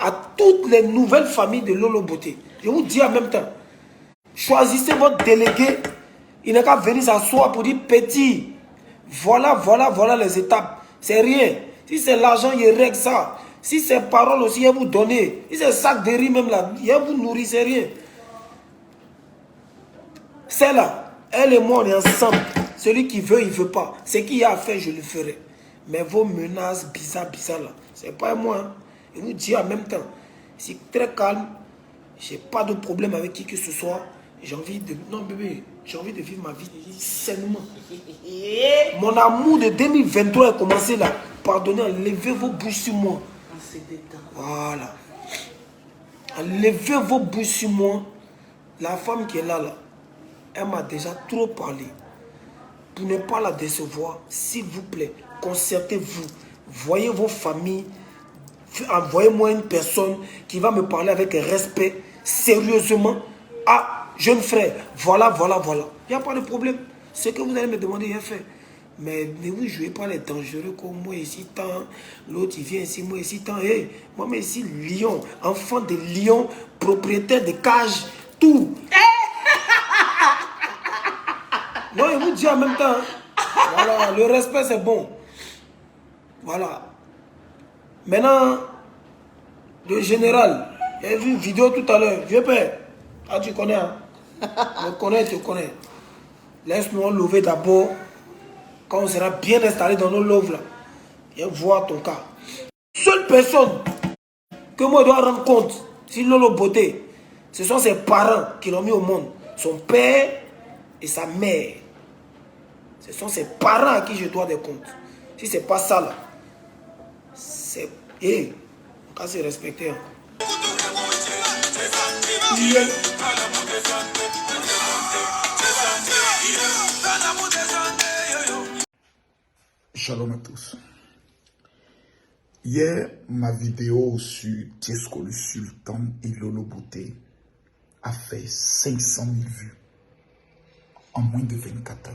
à toutes les nouvelles familles de Lolo Beauté. Je vous dis en même temps, choisissez votre délégué. Il n'a qu'à venir s'asseoir pour dire petit. Voilà les étapes. C'est rien. Si c'est l'argent, il règle ça. Si c'est parole aussi, il vous donner. Si c'est sac de riz même là, il vous nourrir, c'est rien. C'est là. Elle et moi, on est ensemble. Celui qui veut, il ne veut pas. Ce qu'il y a à faire, je le ferai. Mais vos menaces bizarres là, c'est pas moi. Hein. Je vous dis en même temps, c'est très calme. J'ai pas de problème avec qui que ce soit. J'ai envie de... Non bébé, j'ai envie de vivre ma vie sainement. Mon amour de 2023 a commencé là. Pardonnez, enlevez vos bouches sur moi. Voilà. Enlevez vos bouches sur moi. La femme qui est là, elle m'a déjà trop parlé. Pour ne pas la décevoir, s'il vous plaît, concertez-vous. Voyez vos familles. Envoyez-moi une personne qui va me parler avec respect, sérieusement. Ah, jeune frère, voilà. Il n'y a pas de problème. Ce que vous allez me demander, il est fait. Mais ne vous jouez pas les dangereux comme moi ici tant. L'autre il vient ici, moi ici tant. Hey, moi mais ici lion, enfant de lion, propriétaire de cage, tout. Non, je vous dis en même temps. Voilà, le respect c'est bon. Voilà. Maintenant, le général, j'ai vu une vidéo tout à l'heure. Vieux père, ah tu connais, hein? Je connais. Laisse-nous lever d'abord. Quand on sera bien installé dans nos loves là, viens voir ton cas. Seule personne que moi je dois rendre compte, si Lolo Beauté, ce sont ses parents qui l'ont mis au monde. Son père et sa mère. Ce sont ses parents à qui je dois des comptes. Si c'est pas ça là, c'est... Hey, on va se respecter. Hein. Shalom à tous. Hier, ma vidéo sur Tiesco le Sultan et Lolo Beauté a fait 500 000 vues en moins de 24 heures.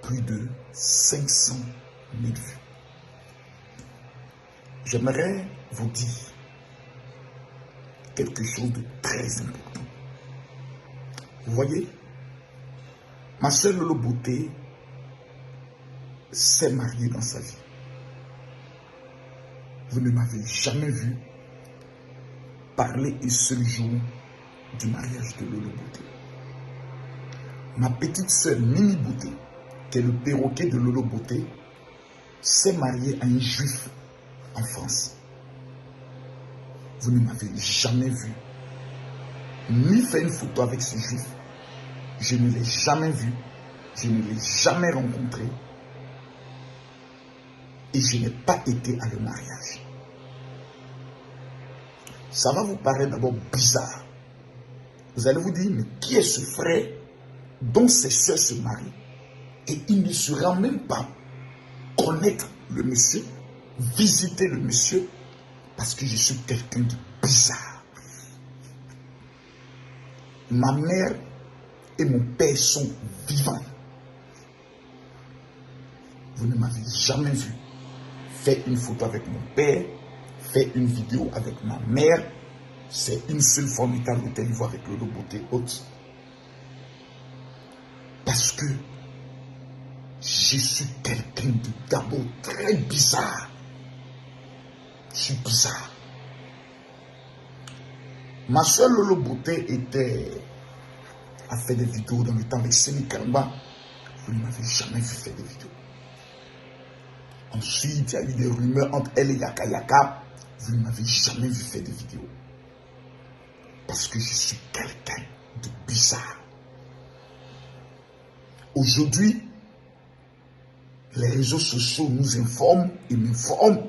Plus de 500 000 vues. J'aimerais vous dire quelque chose de très important. Vous voyez, ma soeur Lolo Beauté s'est mariée dans sa vie. Vous ne m'avez jamais vu parler un seul jour du mariage de Lolo Beauté. Ma petite sœur Mimi Beauté, qui est le perroquet de Lolo Beauté, s'est mariée à un juif en France. Vous ne m'avez jamais vu, ni fait une photo avec ce juif. Je ne l'ai jamais vu, je ne l'ai jamais rencontré. Et je n'ai pas été à le mariage. Ça va vous paraître d'abord bizarre. Vous allez vous dire, mais qui est ce frère dont ses soeurs se marient? Et il ne se rend même pas connaître le monsieur, visiter le monsieur, parce que je suis quelqu'un de bizarre. Ma mère et mon père sont vivants. Vous ne m'avez jamais vu faire une photo avec mon père, faire une vidéo avec ma mère. C'est une seule fois on est à l'hôtel Ivoire avec Lolo Beauté haute. Parce que je suis quelqu'un d'abord très bizarre. Je suis bizarre. Ma soeur Lolo Beauté a fait des vidéos dans le temps avec Seni Kalba. Vous ne m'avez jamais vu faire des vidéos. Ensuite, il y a eu des rumeurs entre elle et Yaka Yaka. Vous ne m'avez jamais vu faire des vidéos. Parce que je suis quelqu'un de bizarre. Aujourd'hui, les réseaux sociaux nous informent et m'informent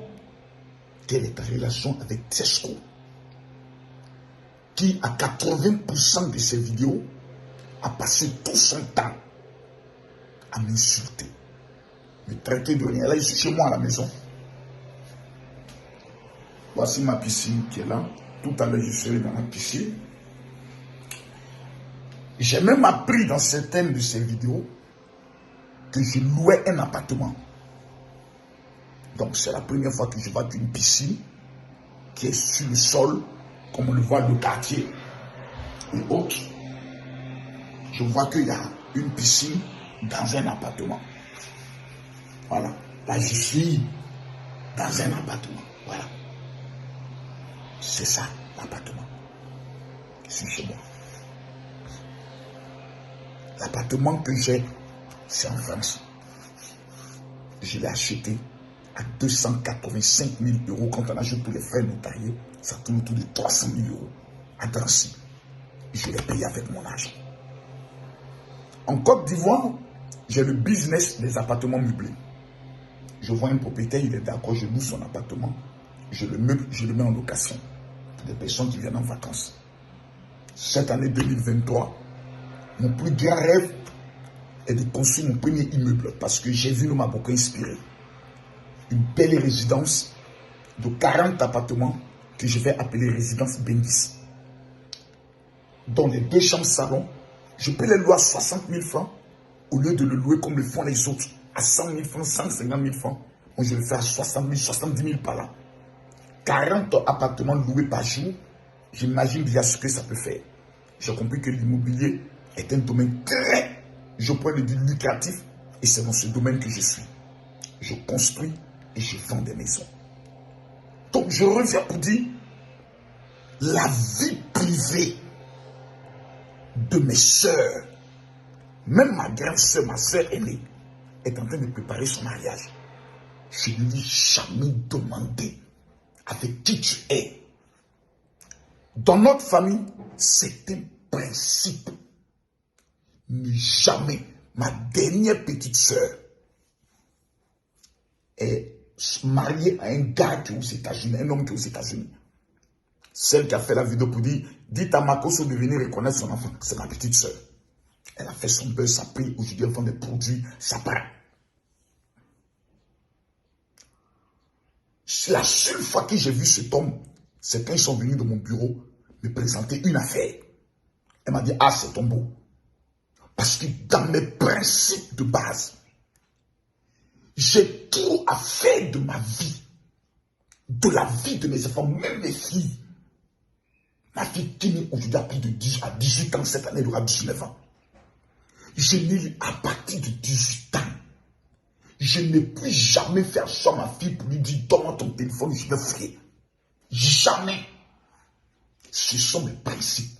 quelle est ta relation avec Tiesco, qui à 80% de ses vidéos a passé tout son temps à m'insulter, me traiter de rien. Là, je suis chez moi à la maison. Voici ma piscine qui est là. Tout à l'heure, je serai dans la piscine. J'ai même appris dans certaines de ces vidéos que je louais un appartement. Donc, c'est la première fois que je vois une piscine qui est sur le sol, comme on le voit, le quartier et autres. Je vois qu'il y a une piscine dans un appartement. Voilà. Là, je suis dans un appartement. Voilà. C'est ça, l'appartement. Je suis chez moi. L'appartement que j'ai, c'est en France. Je l'ai acheté à 285 000 euros. Quand on ajoute tous les frais notariés, ça tourne autour de 300 000 euros à Drancy. Je l'ai payé avec mon argent. En Côte d'Ivoire, j'ai le business des appartements meublés. Je vois un propriétaire, il est d'accord, je loue son appartement, je le meuble, je le mets en location pour des personnes qui viennent en vacances. Cette année 2023, mon plus grand rêve est de construire mon premier immeuble parce que j'ai vu, m'a beaucoup inspiré. Une belle résidence de 40 appartements que je vais appeler résidence Bendis. Dans les 2 chambres salon, je peux les louer à 60 000 francs au lieu de le louer comme le font les autres à 100 000 francs, 150 000 francs. Moi, je le fais à 60 000, 70 000 par là. 40 appartements loués par jour, j'imagine bien ce que ça peut faire. J'ai compris que l'immobilier est un domaine très, je pourrais le dire, lucratif, et c'est dans ce domaine que je suis. Je construis et je vends des maisons. Donc, je reviens pour dire, la vie privée de mes soeurs, même ma grande soeur, ma soeur aînée, est en train de préparer son mariage. Je ne lui ai jamais demandé avec qui tu es. Dans notre famille, c'est un principe. Ne jamais. Ma dernière petite soeur est mariée à un gars qui est aux États-Unis, un homme qui est aux États-Unis. Celle qui a fait la vidéo pour dire, dites à Makoso de venir reconnaître son enfant. C'est ma petite soeur. Elle a fait son beurre, ça prie. Aujourd'hui, elle vend des produits, ça part. La seule fois que j'ai vu cet homme, c'est quand ils sont venus dans mon bureau me présenter une affaire. Elle m'a dit, ah, c'est ton beau. Parce que dans mes principes de base, j'ai trop à faire de ma vie, de la vie de mes enfants, même mes filles. Ma fille qui aujourd'hui a plus de 10 à 18 ans, cette année elle aura 19 ans. Je n'ai à partir de 18 ans. Je n'ai plus jamais fait ça à ma fille pour lui dire donne-moi ton téléphone, je vais fouiller. Jamais. Ce sont mes principes.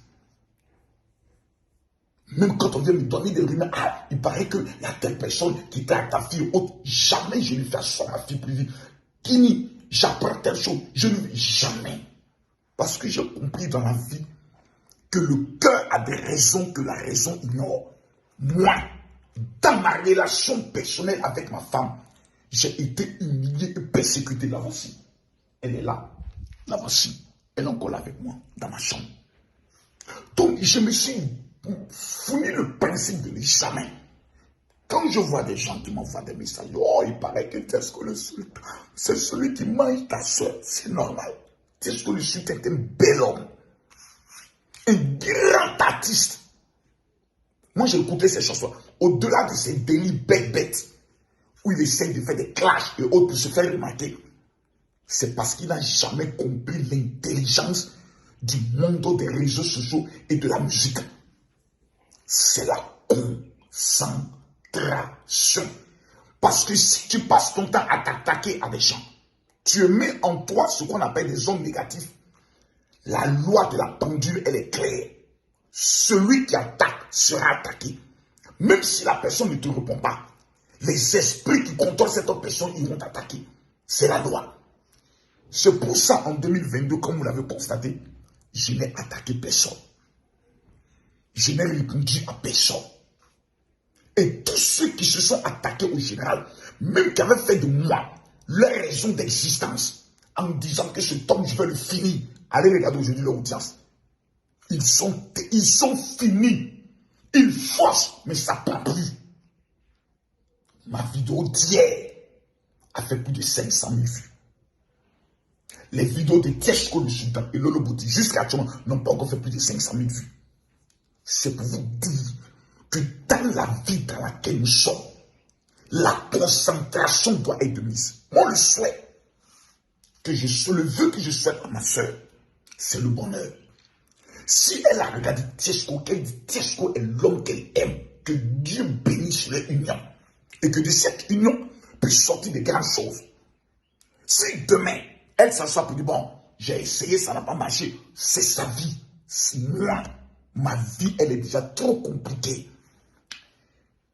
Même quand on vient me donner des rumeurs, ah, il paraît qu'il y a telle personne qui était à ta fille ou autre. Jamais je ne fais ça à ma fille pour lui dire Kini, j'apprends telle chose. Je ne vais jamais. Parce que j'ai compris dans la vie que le cœur a des raisons que la raison ignore. Moi, dans ma relation personnelle avec ma femme, j'ai été humilié et persécuté. La voici. Elle est là. La voici. Elle est encore là avec moi, dans ma chambre. Donc, je me suis fourni le principe de jamais. Quand je vois des gens qui m'envoient des messages, oh, il paraît que c'est celui qui mange ta soeur. C'est normal. C'est celui qui est un bel homme. Un grand artiste. Moi, j'ai écouté ces chansons. Au-delà de ces délits bêtes, où il essaie de faire des clashs et autres pour se faire remarquer, c'est parce qu'il n'a jamais compris l'intelligence du monde des réseaux sociaux et de la musique. C'est la concentration. Parce que si tu passes ton temps à t'attaquer à des gens, tu mets en toi ce qu'on appelle des ondes négatives. La loi de la pendule, elle est claire. Celui qui attaque sera attaqué. Même si la personne ne te répond pas, les esprits qui contrôlent cette autre personne, ils vont t'attaquer. C'est la loi. C'est pour ça, en 2022, comme vous l'avez constaté, je n'ai attaqué personne. Je n'ai répondu à personne. Et tous ceux qui se sont attaqués au général, même qui avaient fait de moi leur raison d'existence, en me disant que cet homme, je vais le finir. Allez regarder aujourd'hui leur audience. Ils sont finis. Ils forcent, mais ça ne prend plus. Ma vidéo d'hier a fait plus de 500 000 vues. Les vidéos de Tieshko le Sultan et Lolo Bouti jusqu'à actuellement n'ont pas encore fait plus de 500 000 vues. C'est pour vous dire que dans la vie dans laquelle nous sommes, la concentration doit être mise. Moi, le souhait. le vœu que je souhaite à ma soeur, c'est le bonheur. Si elle a regardé Tiesco, qu'elle dit Tiesco est l'homme qu'elle aime, que Dieu bénisse leur union et que de cette union puisse sortir de grandes choses. Si demain, elle s'assoit pour dire bon, j'ai essayé, ça n'a pas marché, c'est sa vie. Moi, ma vie, elle est déjà trop compliquée.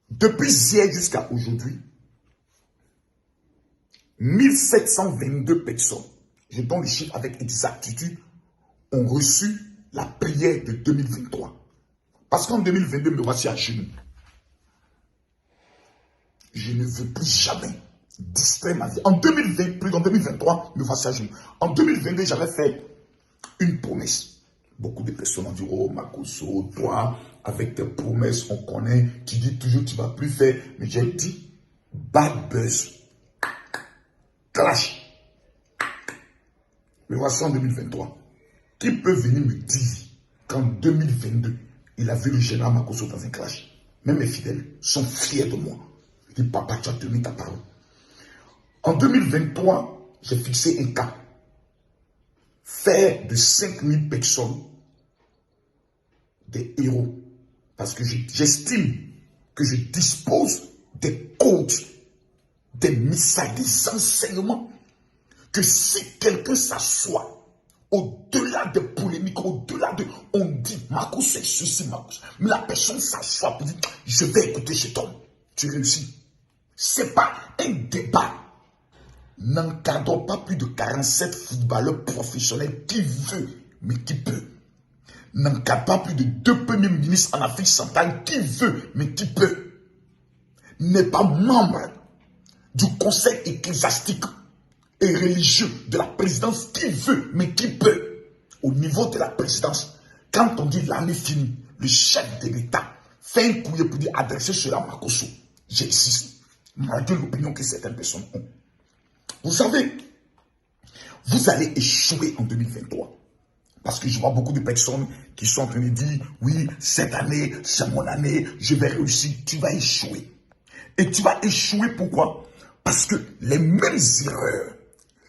Depuis hier jusqu'à aujourd'hui, 1722 personnes, je donne les chiffres avec exactitude, ont reçu la prière de 2023. Parce qu'en 2022, me voici à genoux. Je ne veux plus jamais distraire ma vie. En 2020, plus en 2023, me voici à genoux. En 2022, j'avais fait une promesse. Beaucoup de personnes ont dit, oh Makosso, toi, avec tes promesses, on connaît, tu dis toujours tu ne vas plus faire. Mais j'ai dit, bad buzz, clash. Me voici en 2023. Qui peut venir me dire qu'en 2022, il a vu le général Makosso dans un clash? Même mes fidèles sont fiers de moi. Je dis, papa, tu as tenu ta parole. En 2023, j'ai fixé un cap. Faire de 5000 personnes des héros. Parce que j'estime que je dispose des codes, des messages, des enseignements. Que si quelqu'un s'assoit, au-delà des polémiques, au-delà de... On dit, Marcos, c'est ceci, Marcos. Mais la personne s'assoit pour dire, je vais écouter cet homme. Tu réussis. Ce n'est pas un débat. N'encadre pas plus de 47 footballeurs professionnels qui veut, mais qui peut. N'encadre pas plus de 2 premiers ministres en Afrique centrale qui veut, mais qui peut. N'est pas membre du conseil ecclésiastique et religieux de la présidence qui veut, mais qui peut. Au niveau de la présidence, quand on dit l'année finie, le chef de l'État fait un courrier pour dire adresser cela à Makosso. J'insiste, malgré l'opinion que certaines personnes ont. Vous savez, vous allez échouer en 2023. Parce que je vois beaucoup de personnes qui sont en train de dire, oui, cette année, c'est mon année, je vais réussir. Tu vas échouer. Et tu vas échouer pourquoi? Parce que les mêmes erreurs,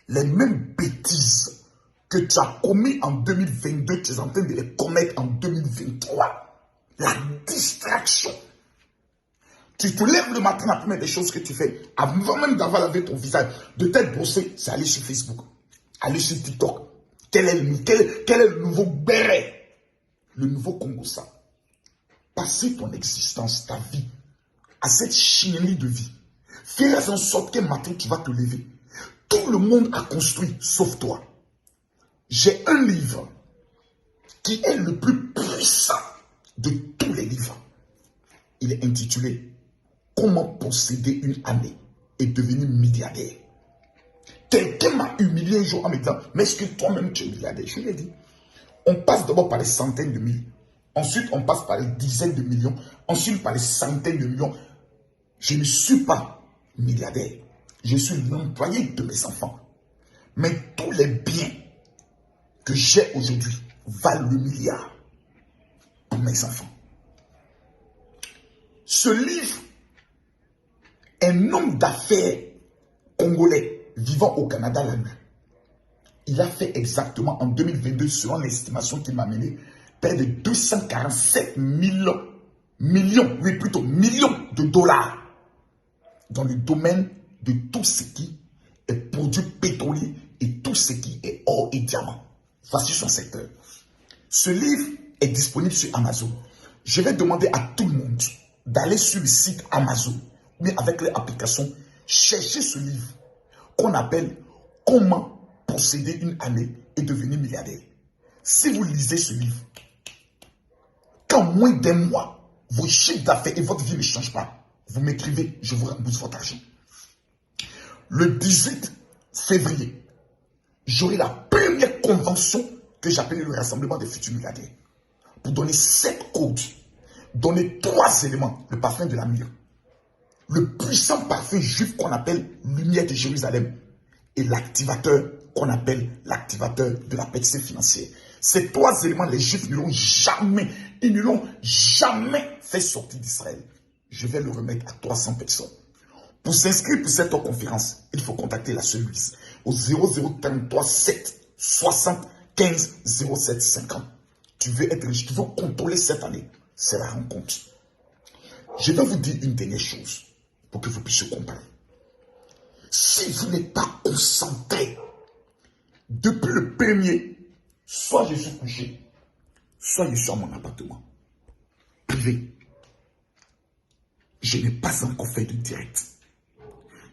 les mêmes bêtises que tu as commis en 2022, tu es en train de les commettre en 2023. La distraction. Tu te lèves le matin, la première des choses que tu fais, avant même d'avoir lavé ton visage, de t'être brossé, c'est aller sur Facebook, aller sur TikTok. Quel est le nouveau béret? Le nouveau Congo-Ça. Passer ton existence, ta vie, à cette chienlit de vie. Fais en sorte qu'un matin, tu vas te lever. Tout le monde a construit, sauf toi. J'ai un livre qui est le plus puissant de tous les livres. Il est intitulé « Comment posséder une année et devenir milliardaire ». Quelqu'un m'a humilié un jour en me disant « Mais est-ce que toi-même tu es milliardaire ?» Je lui ai dit « On passe d'abord par les centaines de milliers. Ensuite, on passe par les dizaines de millions. Ensuite, par les centaines de millions. Je ne suis pas milliardaire. Je suis l'employé de mes enfants. Mais tous les biens que j'ai aujourd'hui valent le milliard pour mes enfants. Ce livre, un homme d'affaires congolais vivant au Canada l'a lu. Il a fait exactement en 2022, selon l'estimation qu'il m'a menée, près de 247 millions de dollars dans le domaine de tout ce qui est produit pétrolier et tout ce qui est or et diamant. Voici son secteur. Ce livre est disponible sur Amazon. Je vais demander à tout le monde d'aller sur le site Amazon, mais avec l'application, chercher ce livre qu'on appelle « Comment posséder une année et devenir milliardaire ». Si vous lisez ce livre, qu'en moins d'un mois, vos chiffres d'affaires et votre vie ne changent pas, vous m'écrivez, je vous rembourse votre argent. Le 18 février, j'aurai la première convention que j'appelle le Rassemblement des futurs milliardaires. Pour donner 7 codes, donner 3 éléments, le parfum de la myrrhe, le puissant parfum juif qu'on appelle lumière de Jérusalem et l'activateur qu'on appelle l'activateur de la paix financière. Ces 3 éléments, les juifs ne l'ont jamais, ils ne l'ont jamais fait sortir d'Israël. Je vais le remettre à 300 personnes. Pour s'inscrire pour cette conférence, il faut contacter la sœur Louise. au 0033 7 60 15 07 50. Tu veux être riche, tu veux contrôler cette année. C'est la rencontre. Je vais vous dire une dernière chose pour que vous puissiez comprendre. Si vous n'êtes pas concentré depuis le premier, soit je suis couché, soit je suis à mon appartement privé. Je n'ai pas encore fait de direct.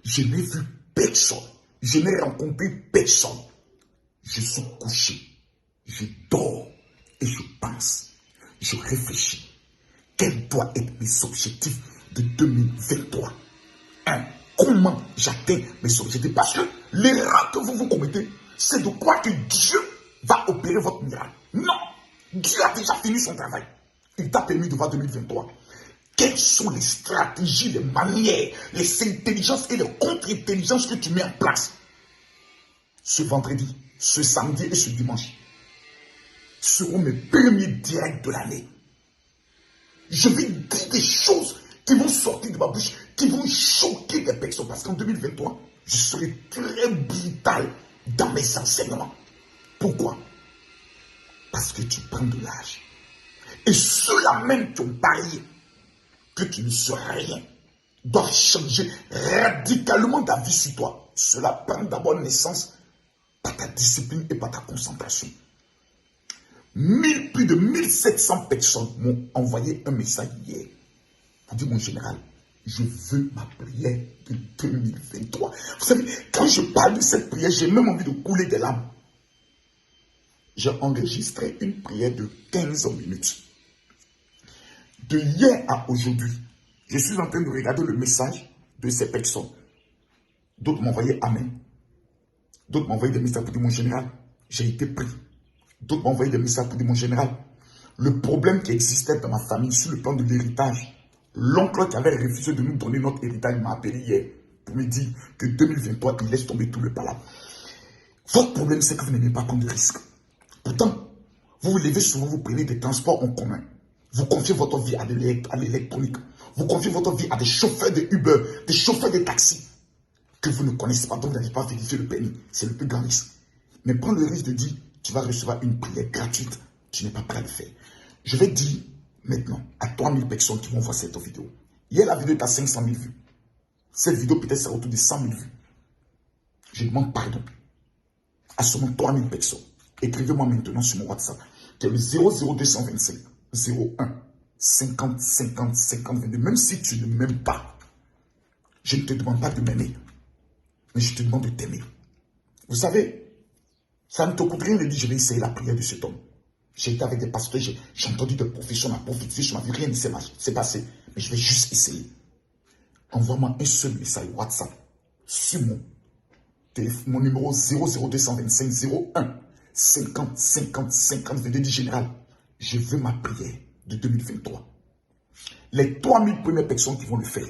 Je n'ai vu personne. Je n'ai rencontré personne. Je suis couché. Je dors et je pense. Je réfléchis. Quels doivent être mes objectifs de 2023? 1. Comment j'atteins mes objectifs? Parce que l'erreur que vous commettez, c'est de croire que Dieu va opérer votre miracle. Non. Dieu a déjà fini son travail. Il t'a permis de voir 2023. Quelles sont les stratégies, les manières, les intelligences et les contre-intelligences que tu mets en place ce vendredi, ce samedi et ce dimanche seront mes premiers directs de l'année. Je vais dire des choses qui vont sortir de ma bouche, qui vont choquer les personnes. Parce qu'en 2023, je serai très brutal dans mes enseignements. Pourquoi? Parce que tu prends de l'âge. Et ceux-là même qui ont parié que tu ne seras rien doivent changer radicalement ta vie sur toi. Cela prend d'abord naissance par ta discipline et par ta concentration. Plus de 1700 personnes m'ont envoyé un message hier pour dire, mon général, je veux ma prière de 2023. Vous savez, quand je parle de cette prière, j'ai même envie de couler des larmes. J'ai enregistré une prière de 15 minutes. De hier à aujourd'hui, je suis en train de regarder le message de ces personnes. D'autres m'ont envoyé Amen. D'autres m'ont envoyé des messages pour dire, mon général, j'ai été pris. D'autres m'ont envoyé des messages pour dire, mon général, le problème qui existait dans ma famille sur le plan de l'héritage, l'oncle qui avait refusé de nous donner notre héritage m'a appelé hier pour me dire que 2023, il laisse tomber tout le palabre. Votre problème, c'est que vous n'aimez pas prendre de risques. Pourtant, vous vous levez souvent, vous prenez des transports en commun. Vous confiez votre vie à l'électronique. Vous confiez votre vie à des chauffeurs de Uber, des chauffeurs de taxi que vous ne connaissez pas, donc vous n'allez pas vérifier le permis. C'est le plus grand risque. Mais prendre le risque de dire, tu vas recevoir une prière gratuite, tu n'es pas prêt à le faire. Je vais dire maintenant à 3000 personnes qui vont voir cette vidéo. Hier, la vidéo est à 500 000 vues. Cette vidéo peut-être sera autour de 100 000 vues. Je demande pardon à seulement 3000 personnes. Écrivez-moi maintenant sur mon WhatsApp, qui est le 00225 01 50 50 50 22. Même si tu ne m'aimes pas, je ne te demande pas de m'aimer, mais je te demande de t'aimer. Vous savez, ça ne te coûte rien de dire, je vais essayer la prière de cet homme. J'ai été avec des pasteurs, j'ai entendu des professions, ma prophétie, je n'avais rien de s'est passé, mais je vais juste essayer. Envoie-moi un seul message WhatsApp sur mon numéro 00225 01 50 50 50 22. Dis, général, je veux ma prière de 2023. Les 3000 premières personnes qui vont le faire,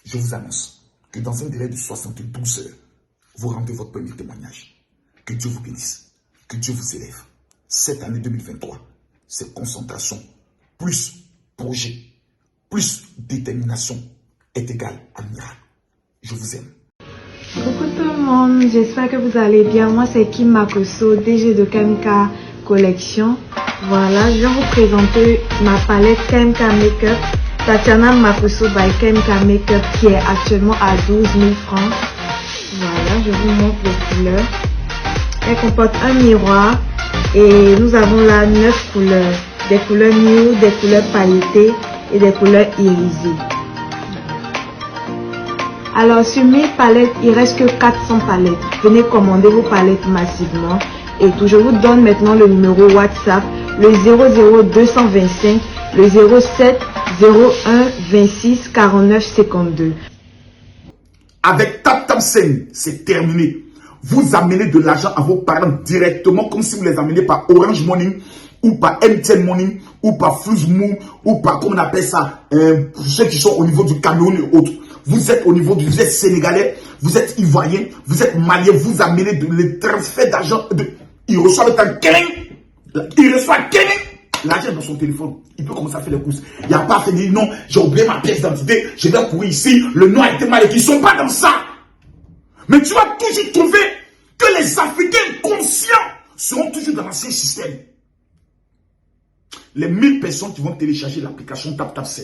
je vous annonce que dans un délai de 72 heures, vous rendez votre premier témoignage. Que Dieu vous bénisse, que Dieu vous élève. Cette année 2023, c'est concentration, plus projet, plus détermination est égal à miracle. Je vous aime. Coucou tout le monde, j'espère que vous allez bien. Moi c'est Kim Makosso, DG de KMK Collection. Voilà, je vais vous présenter ma palette KMK Makeup Tatiana Makosso by KMK Makeup qui est actuellement à 12 000 francs. Voilà, je vous montre les couleurs. Elle comporte un miroir et nous avons là 9 couleurs. Des couleurs nude, des couleurs pailletées et des couleurs irisées. Alors sur mes palettes, il reste que 400 palettes. Venez commander vos palettes massivement. Et tout, je vous donne maintenant le numéro WhatsApp, le 00225, le 07 01 26 49 52. Avec TapTapSend, c'est terminé. Vous amenez de l'argent à vos parents directement, comme si vous les amenez par Orange Money, ou par MTN Money, ou par Fluzmou, ou par, comment on appelle ça, ceux qui sont au niveau du Cameroun et autres. Vous êtes au niveau vous êtes sénégalais, vous êtes ivoirien, vous êtes malien, vous amenez les transferts d'argent. Il reçoit le temps, il reçoit l'argent dans son téléphone. Il peut commencer à faire les courses. Il n'y a pas à faire dire non, j'ai oublié ma pièce d'identité, je vais courir ici, le nom a été mal écrit. Ils ne sont pas dans ça. Mais tu vas toujours trouver anciens seront toujours dans l'ancien système. Les 1000 personnes qui vont télécharger l'application TapTapSend.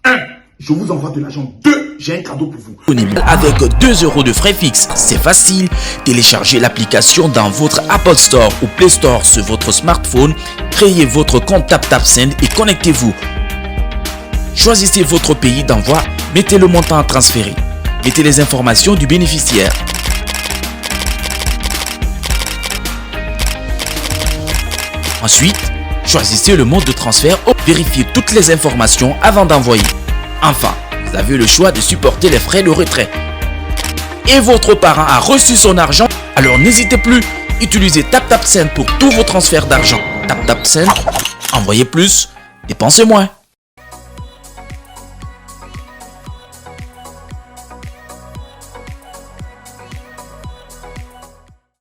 1. Je vous envoie de l'argent. 2. J'ai un cadeau pour vous. Avec 2 € de frais fixes, c'est facile. Téléchargez l'application dans votre Apple Store ou Play Store sur votre smartphone. Créez votre compte TapTapSend et connectez-vous. Choisissez votre pays d'envoi. Mettez le montant à transférer. Mettez les informations du bénéficiaire. Ensuite, choisissez le mode de transfert ou vérifiez toutes les informations avant d'envoyer. Enfin, vous avez le choix de supporter les frais de retrait. Et votre parent a reçu son argent, alors n'hésitez plus, utilisez TapTapSend pour tous vos transferts d'argent. TapTapSend, envoyez plus, dépensez moins.